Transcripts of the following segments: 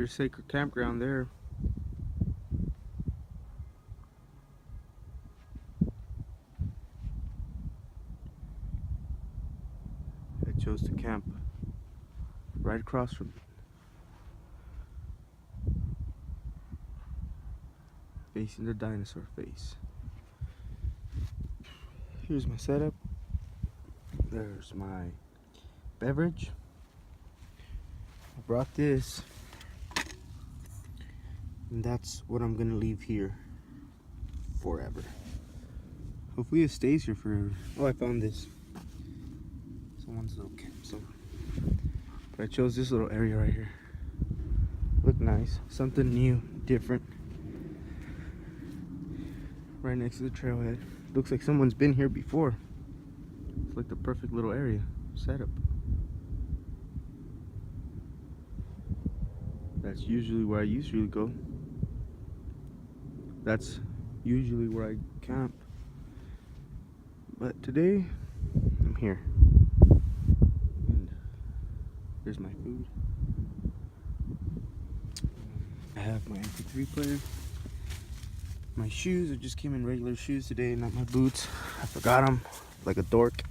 There's sacred campground there. I chose to camp right across from it, facing the dinosaur face. Here's my setup. There's my beverage. I brought this, and that's what I'm gonna leave here forever. Hopefully it stays here forever. Oh, I found this. Someone's little campsite. But I chose this little area right here. Look nice. Something new, different. Right next to the trailhead. Looks like someone's been here before. It's like the perfect little area setup. That's usually where I usually go. That's usually where I camp. But today, I'm here. And there's my food. I have my MP3 player. My shoes, I just came in regular shoes today, not my boots. I forgot them, like a dork.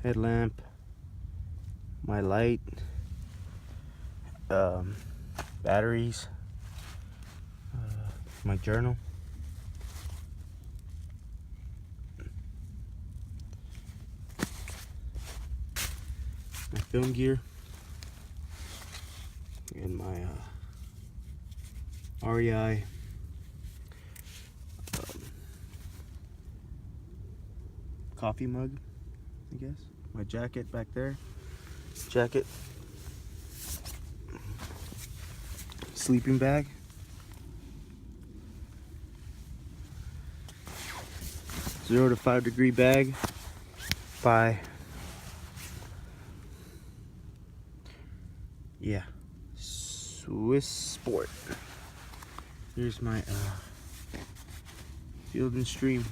Headlamp, my light, batteries, my journal. My film gear, and my REI coffee mug, I guess. My jacket back there. Jacket. Sleeping bag. Zero to 5 degree bag by Swiss Sport. Here's my Field and Stream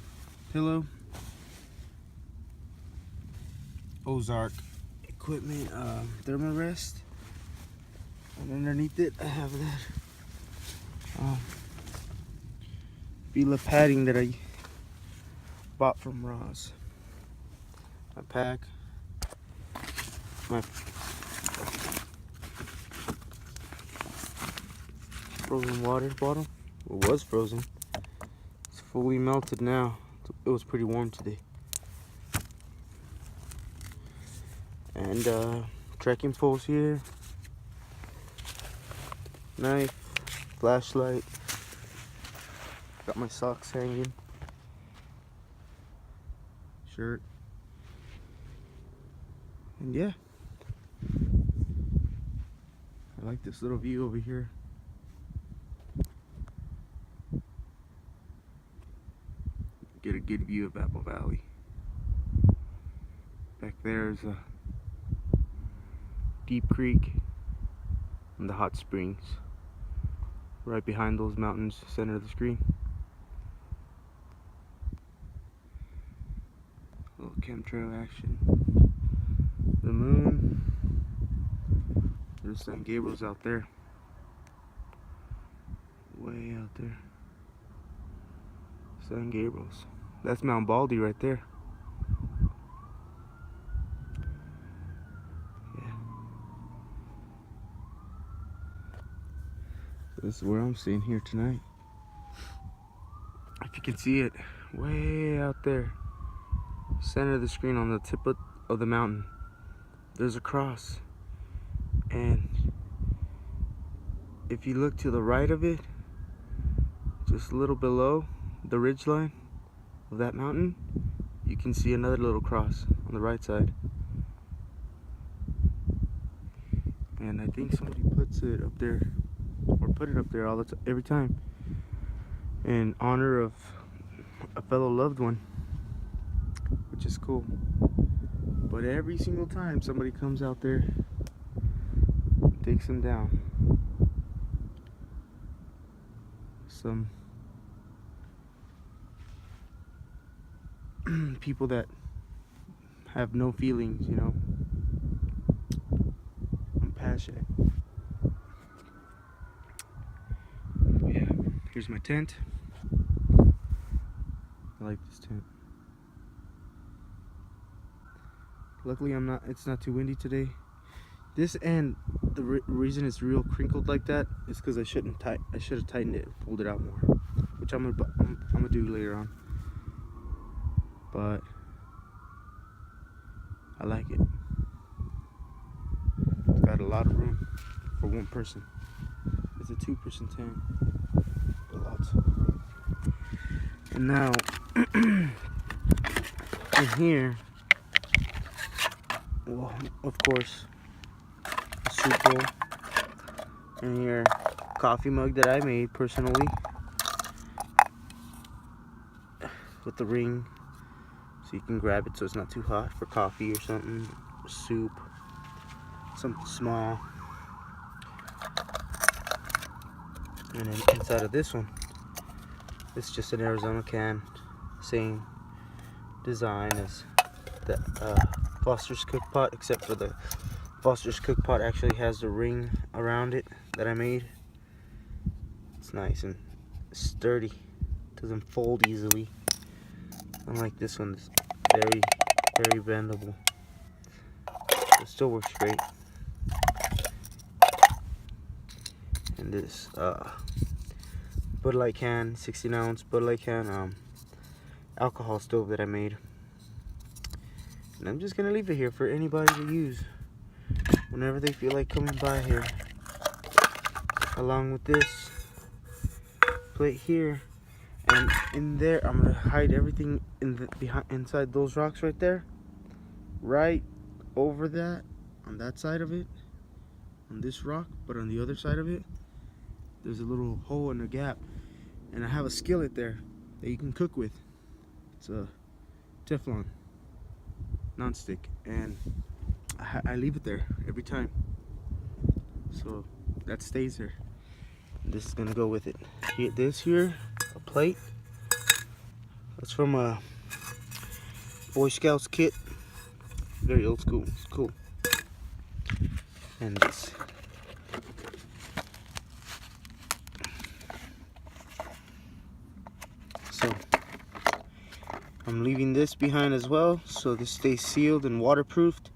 pillow. Ozark equipment thermarest. And underneath it I have that Fila padding that I bought from Ross. My pack. My frozen water bottle. It was frozen. It's fully melted now. It was pretty warm today. And trekking poles here. Knife, flashlight. Got my socks hanging. Shirt. And yeah. I like this little view over here. Get a good view of Apple Valley. Back there is a deep creek and the hot springs. Right behind those mountains, center of the screen. A little chemtrail action. The moon. There's San Gabriel's out there. Way out there. San Gabriel's. That's Mount Baldy right there. Yeah. This is where I'm staying here tonight. If you can see it, way out there. Center of the screen on the tip of the mountain. There's a cross. And if you look to the right of it, just a little below the ridge line of that mountain, you can see another little cross on the right side. And I think somebody puts it up there, or put it up there every time, in honor of a fellow loved one, which is cool. But every single time somebody comes out there, takes them down. Some people that have no feelings, you know, shed. Yeah, here's my tent. I like this tent. Luckily, it's not too windy today. This and the reason it's real crinkled like that is because I should have tightened it, pulled it out more, which I'm gonna do later on. But I like it. It's got a lot of room for one person. It's a 2-person tent. Lots of room. And now in here, well, of course, a soup bowl. And here, coffee mug that I made personally with the ring, so you can grab it so it's not too hot for coffee or something, soup, something small. And then inside of this one, it's just an Arizona can, same design as the Foster's cook pot, except for the Foster's cook pot actually has the ring around it that I made. It's nice and sturdy, doesn't fold easily. Unlike this one, it's very, very bendable. It still works great. And this Bud Light can, 16-ounce Bud Light can, alcohol stove that I made. And I'm just gonna leave it here for anybody to use whenever they feel like coming by here. Along with this plate here, and in there I'm gonna hide everything inside those rocks right there. Right over that, on that side of it, on this rock, but on the other side of it, there's a little hole in the gap, and I have a skillet there that you can cook with. It's a Teflon non-stick, and I leave it there every time, so that stays there. This is gonna go with it. This here, a plate. That's from a Boy Scouts kit. Very old school. It's cool. And this. So I'm leaving this behind as well, so this stays sealed and waterproofed,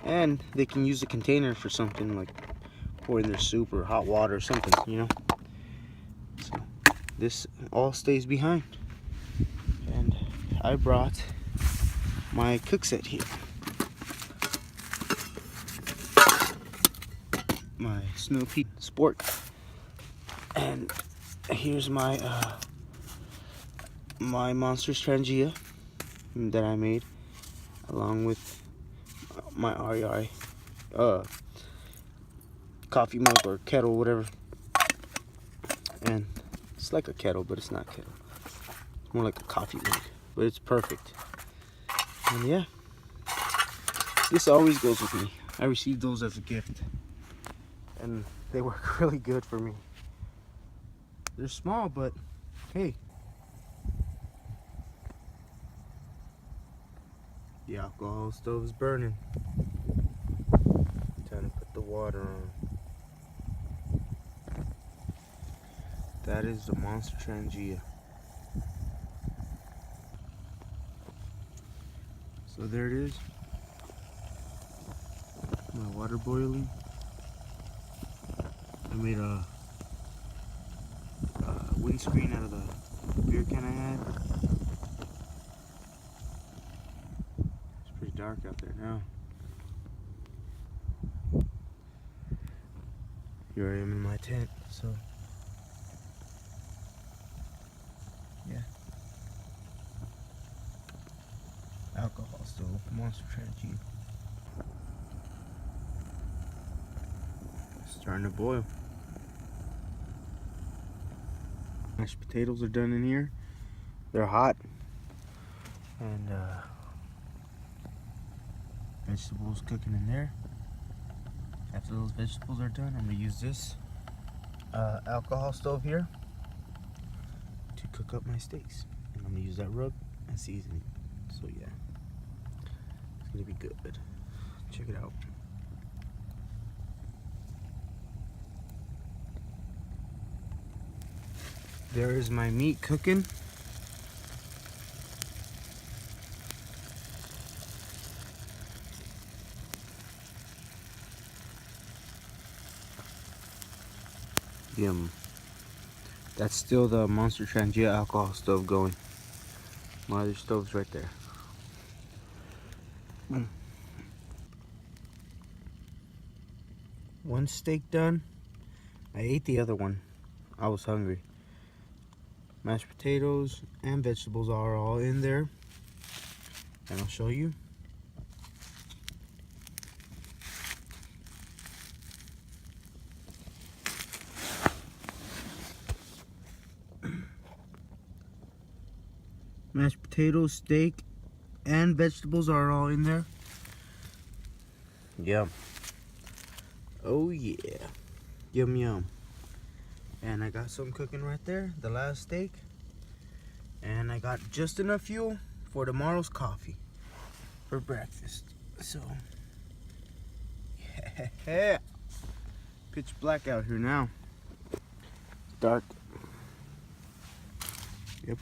and they can use a container for something like pouring their soup or hot water or something, you know. So this all stays behind. And I brought my cook set here, my Snow Pete Sport, and here's my my Monsters Trangia that I made, along with my REI coffee mug or kettle, whatever. And it's like a kettle, but it's not kettle. It's more like a coffee mug, but it's perfect. And yeah, this always goes with me. I received those as a gift, and they work really good for me. They're small, but hey. The alcohol stove is burning. Time to put the water on. That is the Monster Trangia. So there it is. My water boiling. I made a windscreen out of the beer can I had. It's pretty dark out there now. Here I am in my tent, so yeah. Alcohol stove, Monster Trangia. Starting to boil. Mashed potatoes are done in here. They're hot. And vegetables cooking in there. After those vegetables are done, I'm gonna use this alcohol stove here to cook up my steaks. And I'm gonna use that rub and seasoning. So yeah, it's gonna be good. Check it out. There is my meat cooking. Yum. That's still the Monster Trangia alcohol stove going. My other stove's right there. One steak done. I ate the other one. I was hungry. Mashed potatoes and vegetables are all in there. And I'll show you. Mashed potatoes, steak, and vegetables are all in there. Yum. Oh yeah. Yum yum. And I got some cooking right there, the last steak. And I got just enough fuel for tomorrow's coffee for breakfast. So, yeah. Pitch black out here now. Dark. Yep.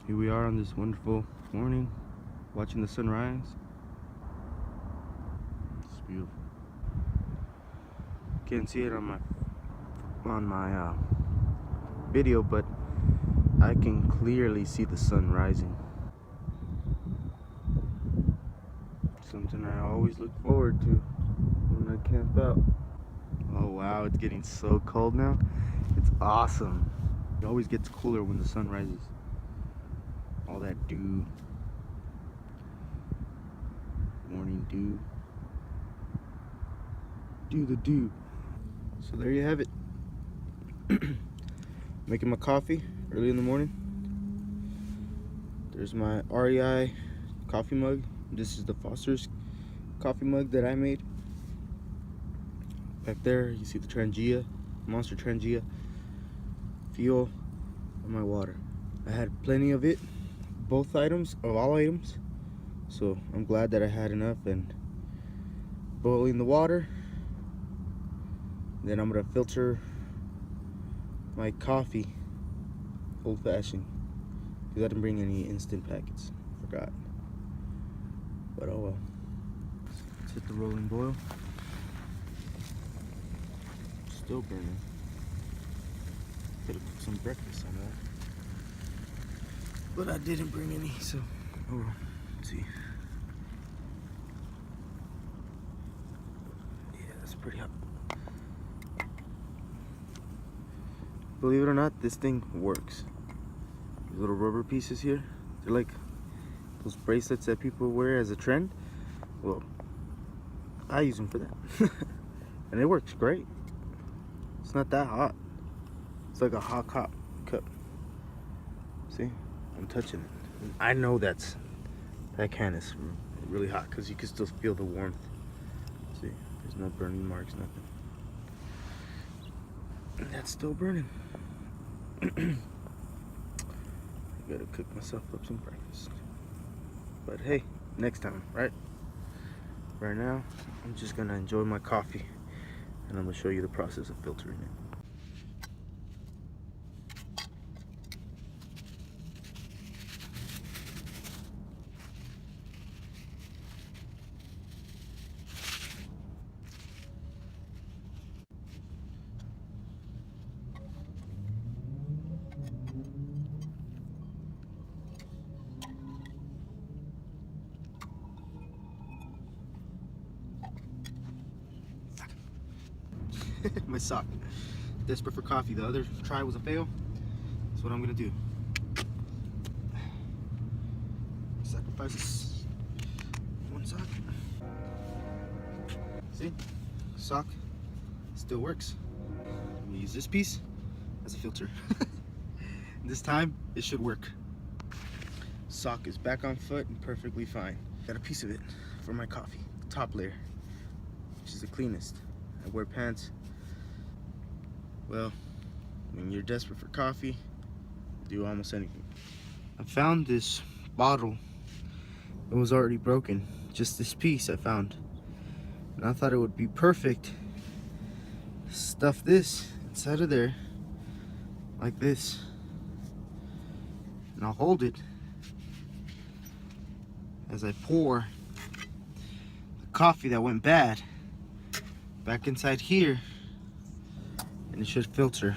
Here we are on this wonderful morning, watching the sunrise. It's beautiful. Can't see it on my video, but I can clearly see the sun rising. Something I always look forward to when I camp out. Oh wow, it's getting so cold now. It's awesome. It always gets cooler when the sun rises. All that dew. Morning dew. Do the dew. So there you have it. Making my coffee early in the morning. There's my REI coffee mug. This is the Foster's coffee mug that I made. Back there you see the Trangia, Monster Trangia, fuel, and my water. I had plenty of it, both items, of all items, so I'm glad that I had enough. And boiling the water, then I'm gonna filter my coffee old-fashioned, because I didn't bring any instant packets. Forgot. But oh well. Let's hit the rolling boil. Still burning. Could have cooked some breakfast on that. But I didn't bring any, so oh well. Let's see. Yeah, that's pretty hot. Believe it or not, this thing works. These little rubber pieces here, they're like those bracelets that people wear as a trend. Well, I use them for that. And it works great. It's not that hot. It's like a hot cup. See, I'm touching it. I know that can is really hot because you can still feel the warmth. See, there's no burning marks, nothing. And that's still burning. I gotta cook myself up some breakfast. But hey, next time, right? Right now, I'm just gonna enjoy my coffee, and I'm gonna show you the process of filtering it. My sock. Desperate for coffee. The other try was a fail. That's what I'm gonna do. Sacrifices one sock. See? Sock still works. I'm gonna use this piece as a filter. This time it should work. Sock is back on foot and perfectly fine. Got a piece of it for my coffee. Top layer, which is the cleanest. I wear pants. Well, when you're desperate for coffee, do almost anything. I found this bottle. It was already broken. Just this piece I found. And I thought it would be perfect. Stuff this inside of there, like this. And I'll hold it as I pour the coffee that went bad back inside here. And it should filter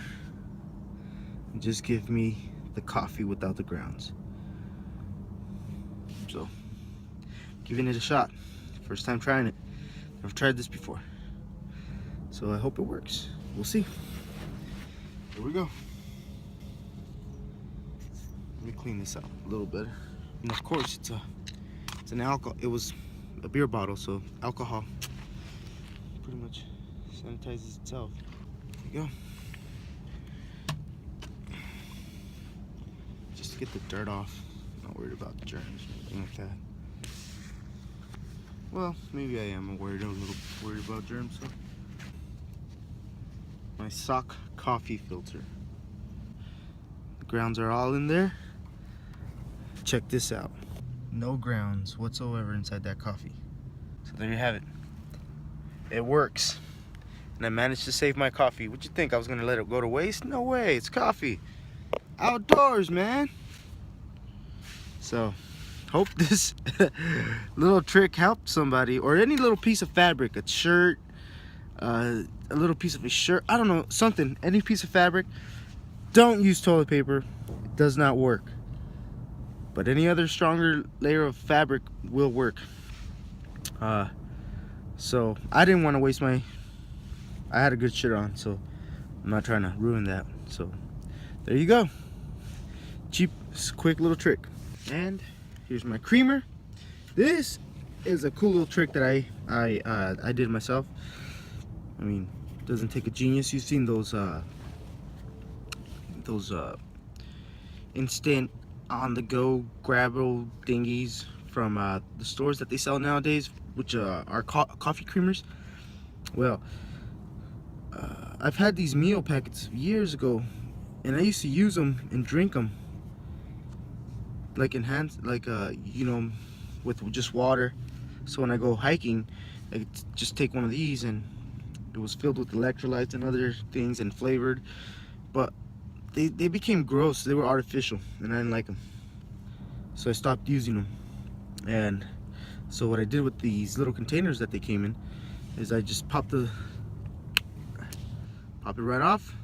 and just give me the coffee without the grounds. So, giving it a shot. First time trying it. I've tried this before. So I hope it works. We'll see. Here we go. Let me clean this out a little better. And of course, it's an alcohol. It was a beer bottle, so alcohol pretty much sanitizes itself. There you go. Just to get the dirt off. Not worried about germs or anything like that. Well, maybe I am a little worried about germs. So. My sock coffee filter. The grounds are all in there. Check this out. No grounds whatsoever inside that coffee. So there you have it. It works. And I managed to save my coffee. What'd you think? I was gonna let it go to waste? No way, it's coffee. Outdoors, man. So, hope this little trick helped somebody, or any little piece of fabric, a shirt, a little piece of a shirt, I don't know, something, any piece of fabric. Don't use toilet paper, it does not work. But any other stronger layer of fabric will work. So I didn't want to waste I had a good shirt on, so I'm not trying to ruin that. So there you go. Cheap, quick little trick. And here's my creamer. This is a cool little trick that I did myself. I mean, it doesn't take a genius. You've seen those instant on-the-go grabble thingies from the stores that they sell nowadays, which are coffee creamers. Well, I've had these meal packets years ago, and I used to use them and drink them like in hands, like you know, with just water. So when I go hiking, I could just take one of these, and it was filled with electrolytes and other things and flavored, but they became gross. They were artificial, and I didn't like them, so I stopped using them. And so what I did with these little containers that they came in is I just pop it right off,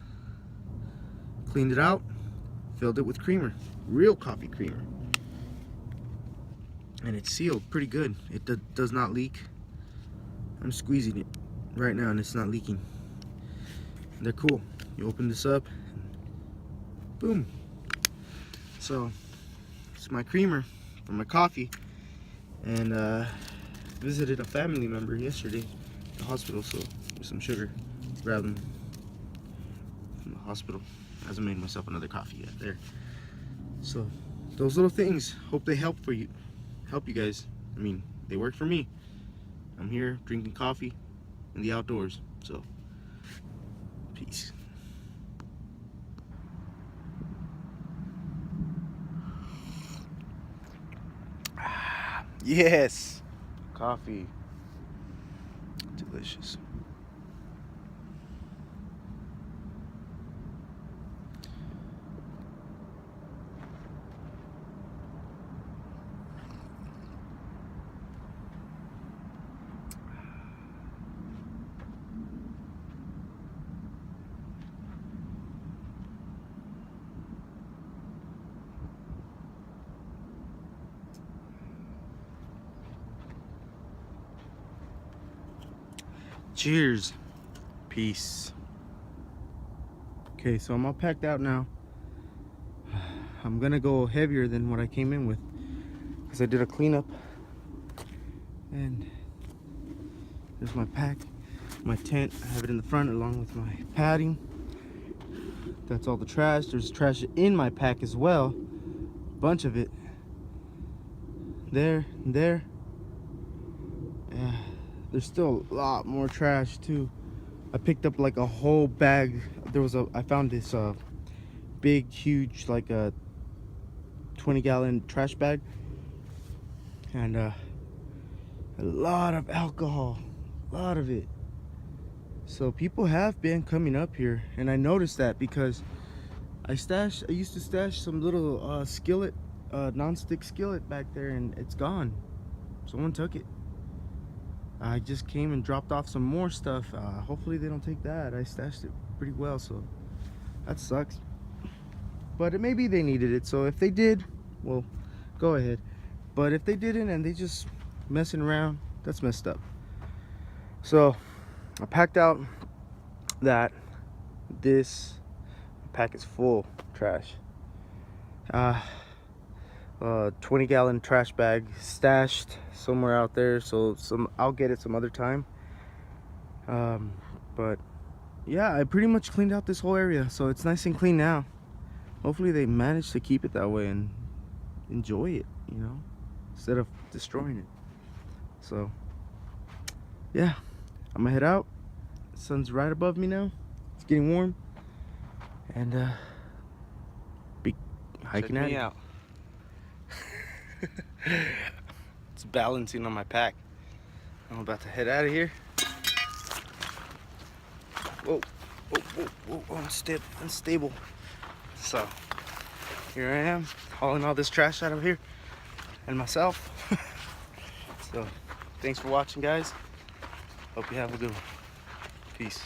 cleaned it out, filled it with creamer, real coffee creamer, and it's sealed pretty good. It does not leak. I'm squeezing it right now and it's not leaking. They're cool. You open this up, and boom. So it's my creamer for my coffee. And visited a family member yesterday at the hospital, so with some sugar. Grab them from the hospital. Hasn't made myself another coffee yet there. So those little things, hope they help you guys. I mean, they work for me. I'm here drinking coffee in the outdoors. So peace. Yes, coffee, delicious. Cheers. Peace. Okay, so I'm all packed out now. I'm gonna go heavier than what I came in with because I did a cleanup. And there's my pack, my tent. I have it in the front along with my padding. That's all the trash. There's trash in my pack as well. A bunch of it. There and there. Yeah. There's still a lot more trash too. I picked up like a whole bag. I found this big, huge, like a 20-gallon trash bag, and a lot of alcohol, a lot of it. So people have been coming up here, and I noticed that because I used to stash some little skillet, non-stick skillet back there, and it's gone. Someone took it. I just came and dropped off some more stuff. Hopefully they don't take that. I stashed it pretty well, so that sucks. But maybe they needed it, so if they did, well, go ahead. But if they didn't and they just messing around, that's messed up. So I packed out this pack is full trash. 20-gallon trash bag stashed somewhere out there, so I'll get it some other time. But yeah, I pretty much cleaned out this whole area, so it's nice and clean now. Hopefully they manage to keep it that way and enjoy it, you know, instead of destroying it. So yeah, I'm gonna head out. The sun's right above me now. It's getting warm, and be hiking Check me out. out. It's balancing on my pack. I'm about to head out of here. Whoa, unstable. So here I am, hauling all this trash out of here and myself. So thanks for watching, guys. Hope you have a good one. Peace.